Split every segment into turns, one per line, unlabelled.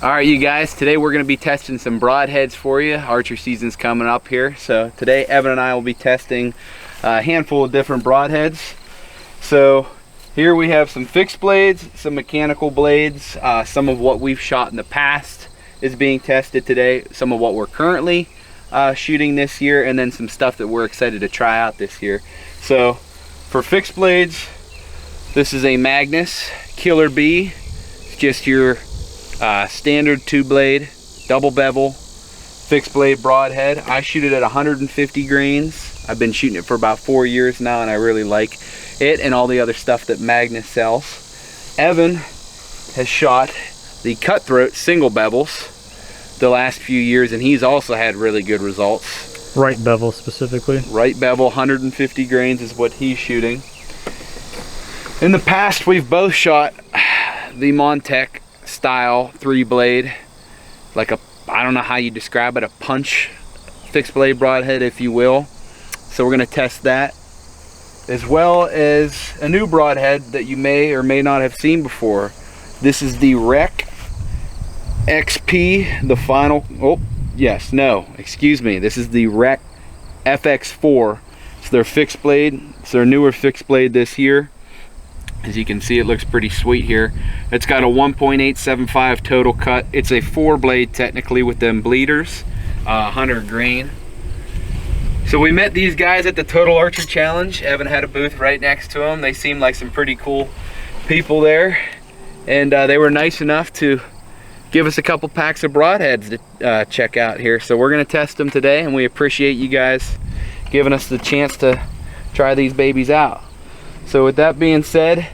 All right, you guys, today we're going to be testing some broadheads for you. Archery season's coming up here. So today Evan and I will be testing a handful of different broadheads. So here we have some fixed blades, some mechanical blades, some of what we've shot in the past is being tested today, some of what we're currently shooting this year, and then some stuff that we're excited to try out this year. So for fixed blades, this is a Magnus Killer B. It's just your standard 2-blade, double bevel, fixed blade broadhead. I shoot it at 150 grains. I've been shooting it for about 4 years now, and I really like it and all the other stuff that Magnus sells. Evan has shot the Cutthroat single bevels the last few years, and he's also had really good results.
Right bevel specifically. Right
bevel, 150 grains is what he's shooting. In the past, we've both shot the Montec style 3-blade, like a, I don't know how you describe it, a punch fixed blade broadhead, if you will. So we're going to test that, as well as a new broadhead that you may or may not have seen before. This is the Rec XP, the final, this is the Rec FX4. It's their fixed blade. It's their newer fixed blade this year. As you can see, it looks pretty sweet here. It's got a 1.875 total cut. It's a 4-blade technically with them bleeders, 100 grain. So we met these guys at the Total Archery Challenge. Evan had a booth right next to them. They seemed like some pretty cool people there, and they were nice enough to give us a couple packs of broadheads to check out here. So we're gonna test them today, and we appreciate you guys giving us the chance to try these babies out. So with that being said,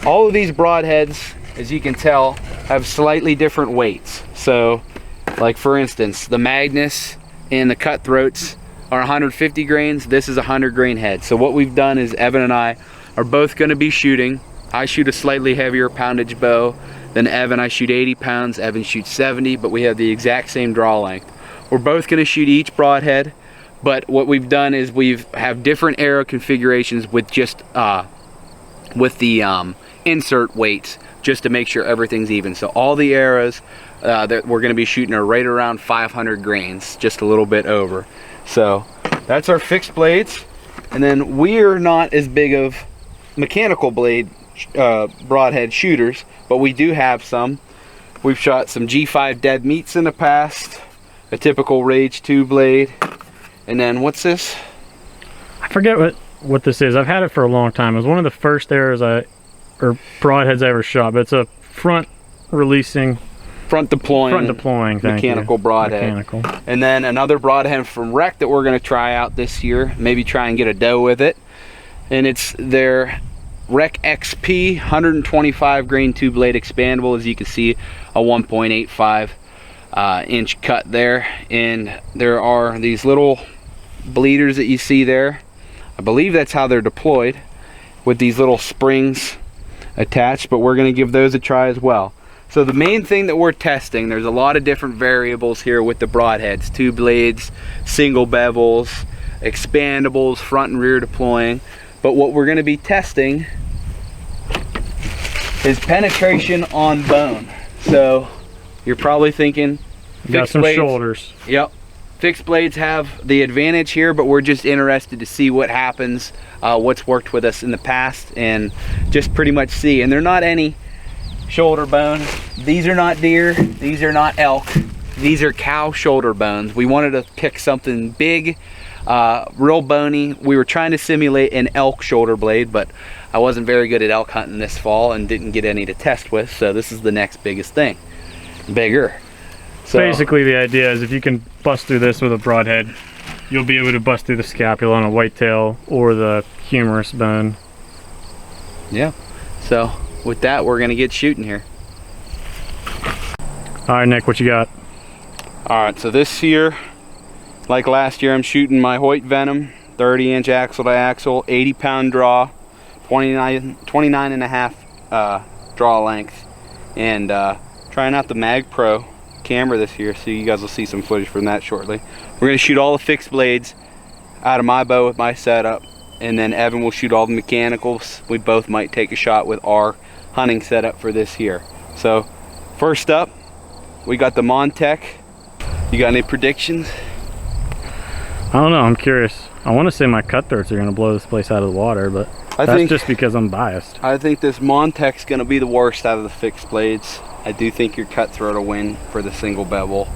all of these broadheads, as you can tell, have slightly different weights. So like for instance, the Magnus and the Cutthroats are 150 grains. This is a 100 grain head. So what we've done is Evan and I are both gonna be shooting. I shoot a slightly heavier poundage bow than Evan. I shoot 80 pounds, Evan shoots 70, but we have the exact same draw length. We're both gonna shoot each broadhead, but what we've done is we've have different arrow configurations with just with the insert weights, just to make sure everything's even. So all the arrows that we're going to be shooting are right around 500 grains, just a little bit over. So that's our fixed blades. And then we're not as big of mechanical blade broadhead shooters, but we do have some. We've shot some G5 dead meats in the past, a typical Rage 2 blade, and then what's this?
I forget what this is. I've had it for a long time. It was one of the first arrows or broadheads I ever shot, but it's a front deploying
mechanical broadhead. And then another broadhead from Rec that we're going to try out this year, maybe try and get a doe with it, and it's their Rec XP 125 grain 2-blade expandable. As you can see, a 1.85 inch cut there, and there are these little bleeders that you see there. I believe that's how they're deployed, with these little springs attached, but we're going to give those a try as well. So the main thing that we're testing, there's a lot of different variables here with the broadheads: 2 blades, single bevels, expandables, front and rear deploying. But what we're going to be testing is penetration on bone. So you're probably thinking,
got some blades, shoulders.
Yep. Fixed blades have the advantage here, but we're just interested to see what happens, what's worked with us in the past, and just pretty much see. And they're not any shoulder bones. These are not deer. These are not elk. These are cow shoulder bones. We wanted to pick something big, real bony. We were trying to simulate an elk shoulder blade, but I wasn't very good at elk hunting this fall and didn't get any to test with, so this is the next biggest thing. Bigger. So
basically the idea is if you can bust through this with a broadhead, you'll be able to bust through the scapula on a whitetail or the humerus bone.
Yeah. So with that, we're gonna get shooting here.
All right, Nick, what you got?
All right, so this year, like last year, I'm shooting my Hoyt Venom 30-inch axle to axle, 80-pound draw, 29 and a half draw length, and trying out the Mag Pro camera this year, so you guys will see some footage from that shortly. We're going to shoot all the fixed blades out of my bow with my setup, and then Evan will shoot all the mechanicals. We both might take a shot with our hunting setup for this year. So first up, We got the Montec. You got any predictions?
I don't know, I'm curious. I want to say my cutthroats are going to blow this place out of the water, but
I
that's
think
just because I'm biased.
I think this Montec's going to be the worst out of the fixed blades. I do think your cutthroat will win for the single bevel,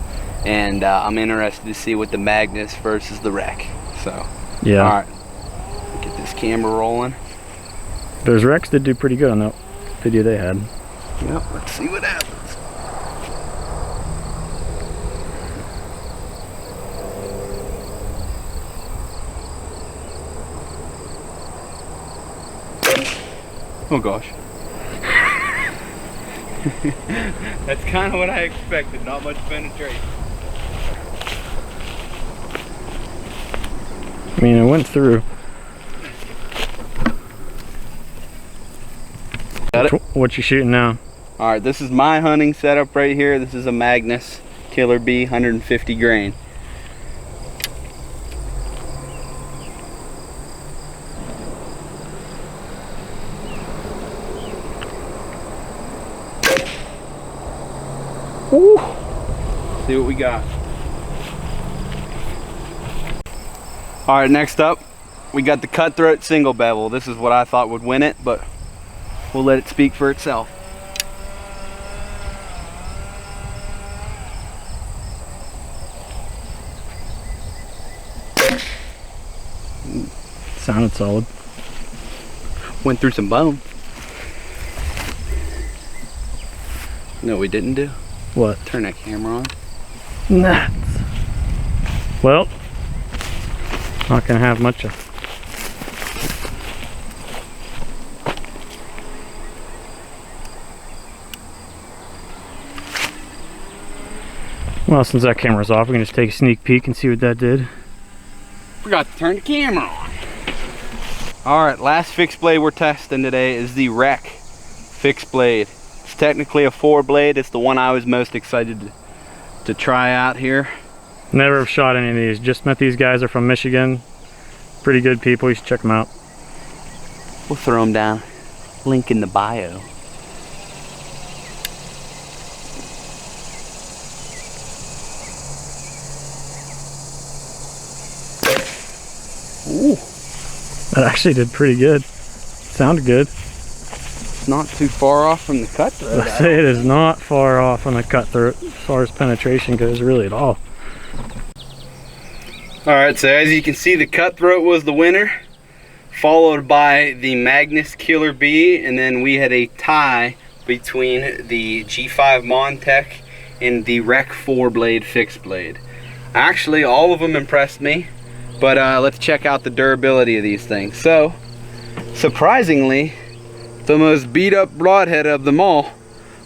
and I'm interested to see what the Magnus versus the Rec. So,
yeah.
All right, get this camera rolling.
Those Recs did do pretty good on that video they had.
Yep, let's see what happens. Oh gosh. That's kind of what I expected, not much penetration.
I mean, it went through.
Got it?
What you shooting now?
Alright, this is my hunting setup right here. This is a Magnus Killer B 150 grain. Woo. See what we got. Alright, next up, we got the Cutthroat single bevel. This is what I thought would win it, but we'll let it speak for itself.
Sounded solid.
Went through some bone. No, we didn't do.
What?
Turn that camera on.
Nuts. Well, not gonna have much of. Well, since that camera's off, we can just take a sneak peek and see what that did.
Forgot to turn the camera on. Alright, last fixed blade we're testing today is the Rec fixed blade. It's technically a 4-blade. It's the one I was most excited to try out here.
Never have shot any of these. Just met these guys. Are from Michigan. Pretty good people. You should check them out.
We'll throw them down. Link in the bio. Ooh.
That actually did pretty good. Sounded good.
Not too far off from the cutthroat.
I say it is not far off from the cutthroat as far as penetration goes, really, at all.
Alright, so as you can see, the Cutthroat was the winner, followed by the Magnus Killer B, and then we had a tie between the G5 Montec and the Rec 4-blade fixed blade. Actually, all of them impressed me, but let's check out the durability of these things. So, surprisingly, the most beat up broadhead of them all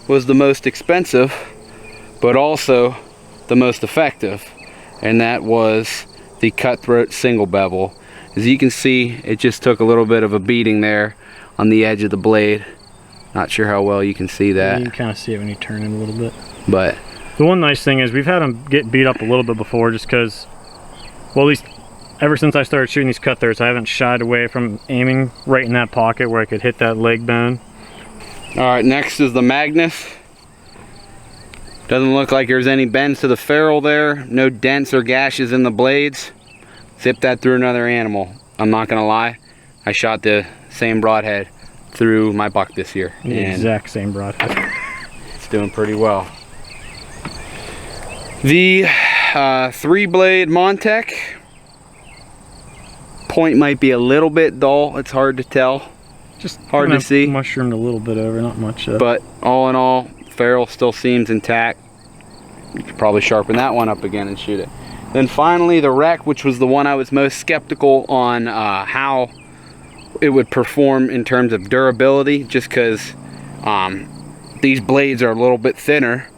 was the most expensive, but also the most effective, and that was the Cutthroat single bevel. As you can see, it just took a little bit of a beating there on the edge of the blade. Not sure how well you can see that.
You can kind of see it when you turn it a little bit.
But
the one nice thing is we've had them get beat up a little bit before, just because, well, at least ever since I started shooting these Cutthroats, I haven't shied away from aiming right in that pocket where I could hit that leg bone.
alright, next is the Magnus. Doesn't look like there's any bends to the ferrule there. No dents or gashes in the blades. Zip that through another animal. I'm not gonna lie, I shot the same broadhead through my buck this year.
The exact same broadhead.
It's doing pretty well. The 3-blade Montec. Point might be a little bit dull. It's hard to tell.
Just
hard to see.
Mushroomed a little bit over, not much.
But all in all, ferrule still seems intact. You could probably sharpen that one up again and shoot it. Then finally the Rec, which was the one I was most skeptical on how it would perform in terms of durability, just because these blades are a little bit thinner,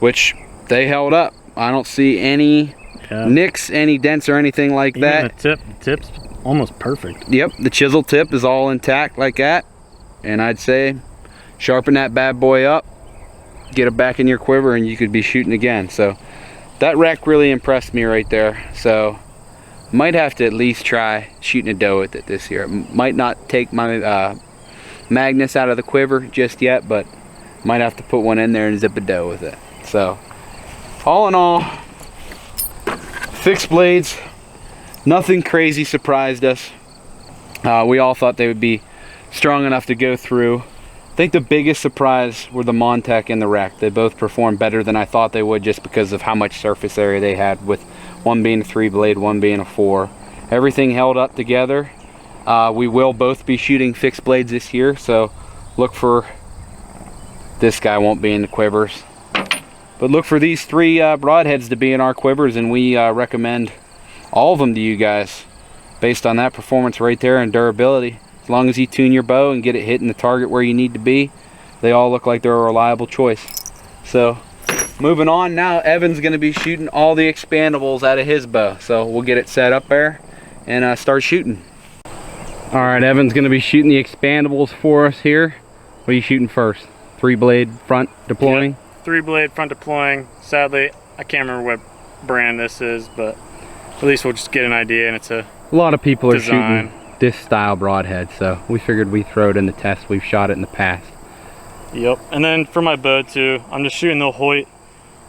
which they held up. I don't see any nicks, any dents or anything like that.
The tip's almost perfect.
Yep, the chisel tip is all intact like that, and I'd say sharpen that bad boy up, get it back in your quiver, and you could be shooting again. So that Rec really impressed me right there. So might have to at least try shooting a doe with it this year. Might not take my Magnus out of the quiver just yet, but might have to put one in there and zip a doe with it. So all in all, fixed blades, nothing crazy surprised us. We all thought they would be strong enough to go through. I think the biggest surprise were the Montec and the Rec. They both performed better than I thought they would, just because of how much surface area they had, with one being a 3-blade, one being a 4. Everything held up together. We will both be shooting fixed blades this year, so look for, this guy won't be in the quivers, but look for these 3 broadheads to be in our quivers, and we recommend all of them to you guys based on that performance right there and durability. As long as you tune your bow and get it hitting the target where you need to be, they all look like they're a reliable choice. So moving on, now Evan's going to be shooting all the expandables out of his bow, so we'll get it set up there and start shooting. All right, Evan's going to be shooting the expandables for us here. What are you shooting first? 3-blade front deploying?
Yep. 3-blade front deploying. Sadly, I can't remember what brand this is, but at least we'll just get an idea, and it's a
lot of people
design.
Are shooting this style broadhead, so we figured we'd throw it in the test. We've shot it in the past.
Yep. And then for my bow too, I'm just shooting the Hoyt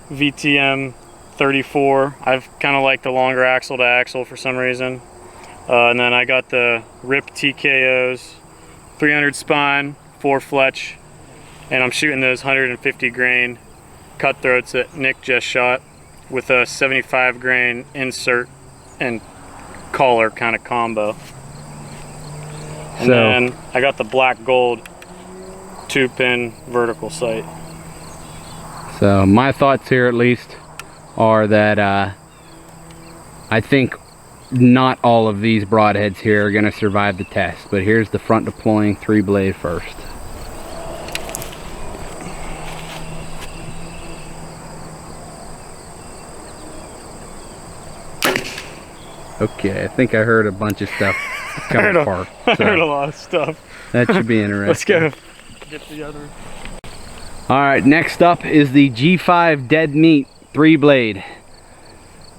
VTM 34. I've kind of like the longer axle to axle for some reason. And then I got the RIP TKOs, 300 spine, 4 fletch, and I'm shooting those 150 grain cutthroats that Nick just shot with a 75 grain insert and collar kind of combo. And then I got the black gold 2-pin vertical sight.
So my thoughts here at least are that I think not all of these broadheads here are going to survive the test, but here's the front deploying 3-blade first. Okay, I think I heard a bunch of stuff come apart.
I heard a lot of stuff.
That should be interesting.
Let's go get the other.
All right, next up is the G5 Dead Meat 3-blade.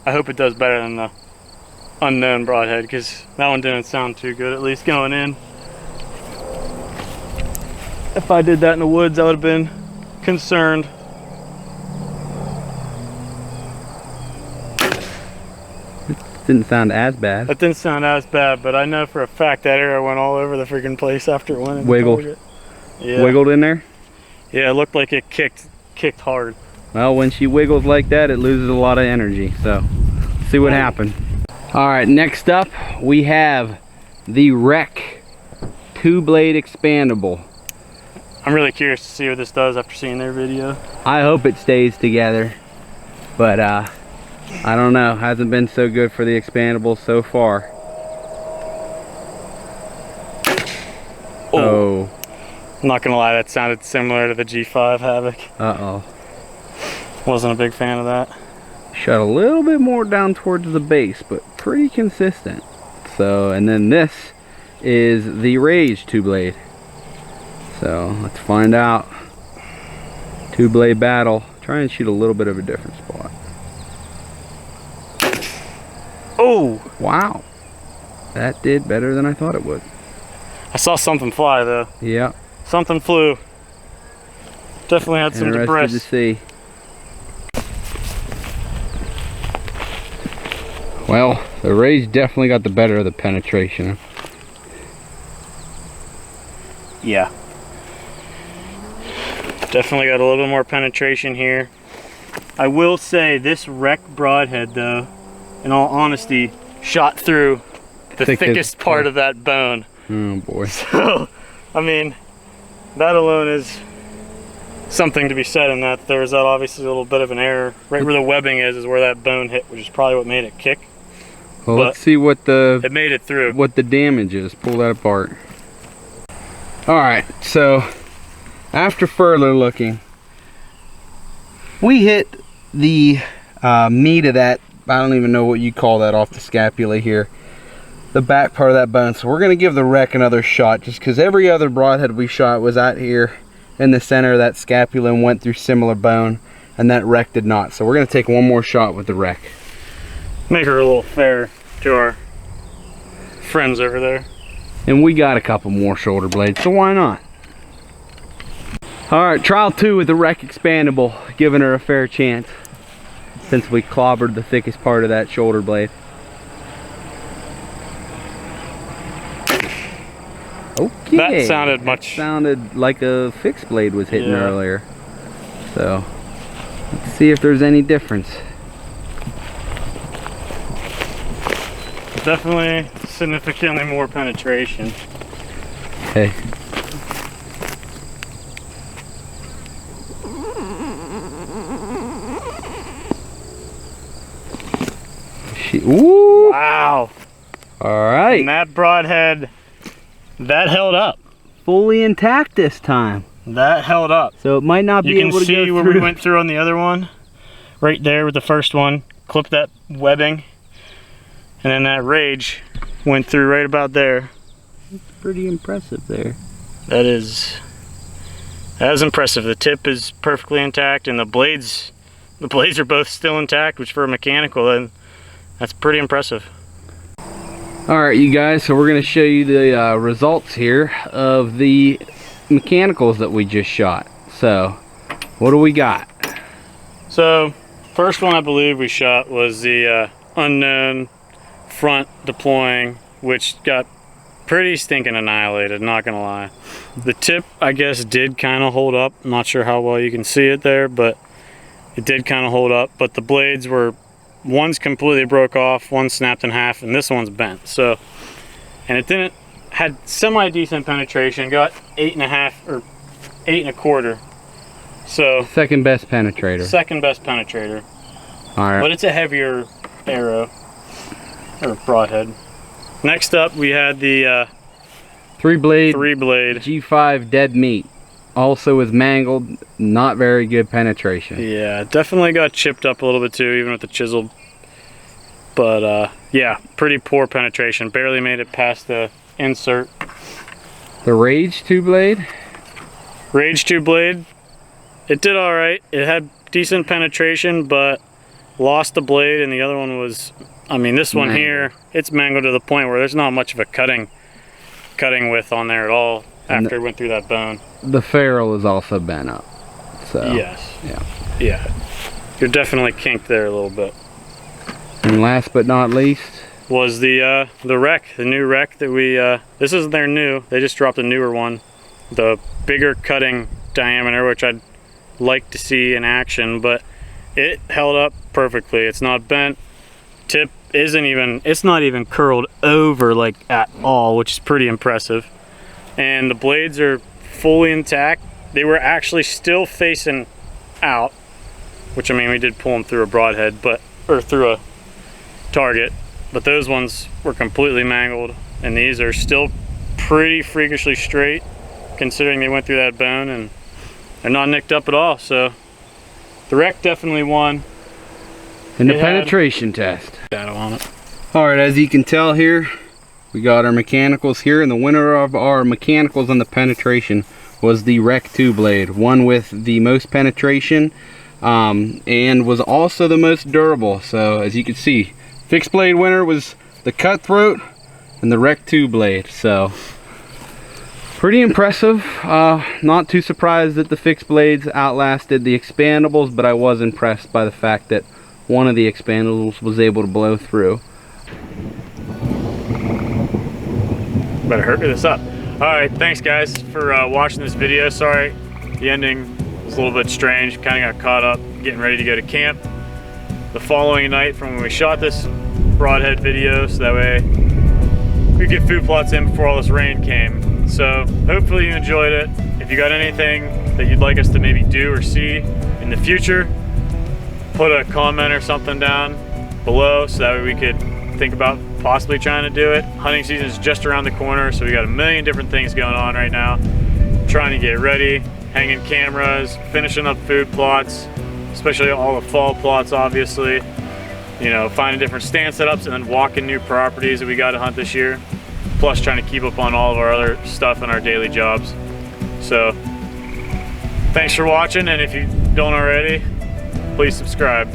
I hope it does better than the unknown broadhead, because that one didn't sound too good, at least going in. If I did that in the woods, I would have been concerned.
Didn't sound as bad.
That didn't sound as bad, but I know for a fact that arrow went all over the freaking place after it went in.
Wiggled.
Yeah.
Wiggled in there?
Yeah, it looked like it kicked hard.
Well, when she wiggles like that, it loses a lot of energy, so see what happened. All right, next up we have the Rec 2-blade expandable.
I'm really curious to see what this does after seeing their video.
I hope it stays together, but I don't know. Hasn't been so good for the expandables so far. Oh.
I'm not gonna lie, that sounded similar to the G5 Havoc.
Uh-oh.
Wasn't a big fan of that.
Shot a little bit more down towards the base, but pretty consistent. So, and then this is the Rage 2-blade. So, let's find out. 2-blade battle. Try and shoot a little bit of a different spot.
Oh!
Wow. That did better than I thought it would.
I saw something fly though.
Yeah.
Something flew. Definitely had some debris.
Interested to see. Well, the Rage definitely got the better of the penetration.
Yeah. Definitely got a little bit more penetration here. I will say this Rec broadhead though, in all honesty, shot through the thickest part of that bone.
Oh boy.
So, I mean, that alone is something to be said in that there's that obviously a little bit of an error. Right where the webbing is where that bone hit, which is probably what made it kick.
Well, let's see what
it made it through.
What the damage is. Pull that apart. Alright, so after further looking, we hit the meat of that, I don't even know what you call that off the scapula here, the back part of that bone. So we're going to give the Rec another shot, just because every other broadhead we shot was out here in the center of that scapula and went through similar bone, and that Rec did not. So we're going to take one more shot with the Rec.
Make her a little fair to our friends over there.
And we got a couple more shoulder blades, so why not? Alright, trial 2 with the Rec expandable, giving her a fair chance. since we clobbered the thickest part of that shoulder blade. Okay.
That sounded
like a fixed blade was hitting
Yeah.
earlier. So let's see if there's any difference.
Definitely significantly more penetration.
Okay. Ooh!
Wow.
All right.
And that broadhead, that held up.
Fully intact this time.
That held up.
So it might not be
You
able
can
to go
see where
through.
we went through on the other one. Right there with the first one. Clip that webbing. And then that rage went through right about there.
Pretty impressive there.
That is impressive. The tip is perfectly intact, and the blades are both still intact, which for a mechanical, then that's pretty impressive.
Alright you guys, so we're going to show you the results here of the mechanicals that we just shot. So, what do we got?
So, first one I believe we shot was the unknown front deploying, which got pretty stinking annihilated, not gonna lie. The tip, I guess, did kind of hold up. I'm not sure how well you can see it there, but it did kind of hold up. But the blades were, one's completely broke off, one snapped in half, and this one's bent. So, and it had semi-decent penetration, got 8.5 or 8.25. So
Second best penetrator.
second best penetrator.
Alright.
But it's a heavier arrow, or broadhead. Next up, we had the
Three blade G5 dead meat. Also is mangled, not very good penetration.
Yeah, definitely got chipped up a little bit too, even with the chisel. But yeah, pretty poor penetration. Barely made it past the insert.
The Rage 2 blade?
Rage 2 blade, it did all right. It had decent penetration, but lost the blade, and the other one was, I mean, this one here, it's mangled to the point where there's not much of a cutting width on there at all after it went through that bone.
The ferrule is also bent up. So
Yes.
yeah.
You're definitely kinked there a little bit.
And last but not least
Was the wreck, the new wreck that we, this isn't their new, they just dropped a newer one. The bigger cutting diameter, which I'd like to see in action, but it held up perfectly. It's not bent. Tip it's not even curled over like at all, which is pretty impressive. And the blades are fully intact. They were actually still facing out, which, I mean, we did pull them through a broadhead, or through a target, but those ones were completely mangled, and these are still pretty freakishly straight considering they went through that bone, and they're not nicked up at all. So the wreck definitely won.
in the penetration test.
Shadow on it.
Alright, as you can tell here, we got our mechanicals here, and the winner of our mechanicals on the penetration was the Rec 2 blade, one with the most penetration, and was also the most durable. So as you can see, fixed blade winner was the Cutthroat and the Rec 2 blade. So pretty impressive. Not too surprised that the fixed blades outlasted the expandables, but I was impressed by the fact that one of the expandables was able to blow through.
Better hurry this up. Alright, thanks guys for watching this video. Sorry, the ending was a little bit strange. Kind of got caught up getting ready to go to camp the following night from when we shot this broadhead video, so that way we could get food plots in before all this rain came. So hopefully you enjoyed it. If you got anything that you'd like us to maybe do or see in the future, put a comment or something down below so that way we could think about possibly trying to do it. Hunting season is just around the corner, so we got a million different things going on right now. Trying to get ready, hanging cameras, finishing up food plots, especially all the fall plots, obviously. You know, finding different stand setups and then walking new properties that we got to hunt this year. Plus trying to keep up on all of our other stuff and our daily jobs. So thanks for watching, and if you don't already, please subscribe.